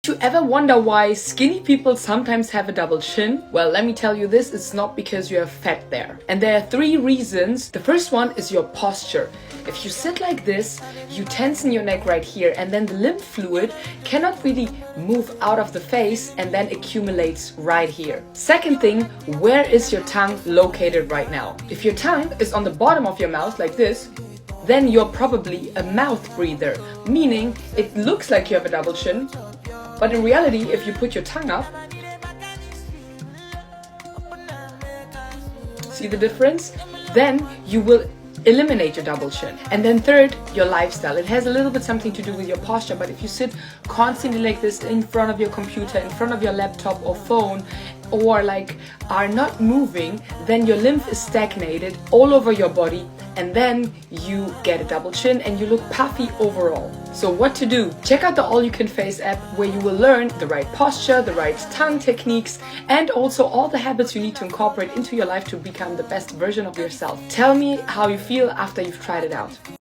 you ever wonder why skinny people sometimes have a double chin? Well, let me tell you this, it's not because you have fat there. And there are 3 reasons. The first one is your posture. If you sit like this, you tension your neck right here, and then the lymph fluid cannot really move out of the face and then accumulates right here. Second thing, where is your tongue located right now? If your tongue is on the bottom of your mouth like this, then you're probably a mouth breather, meaning it looks like you have a double chin, but in reality, if you put your tongue up, see the difference? Then you will eliminate your double chin. And then third, your lifestyle. It has a little bit something to do with your posture, but if you sit constantly like this in front of your computer, in front of your laptop or phone, or like are not moving, then your lymph is stagnated all over your body, and then you get a double chin and you look puffy overall. So what to do? Check out the All You Can Face app, where you will learn the right posture, the right tongue techniques, and also all the habits you need to incorporate into your life to become the best version of yourself. Tell me how you feel after you've tried it out.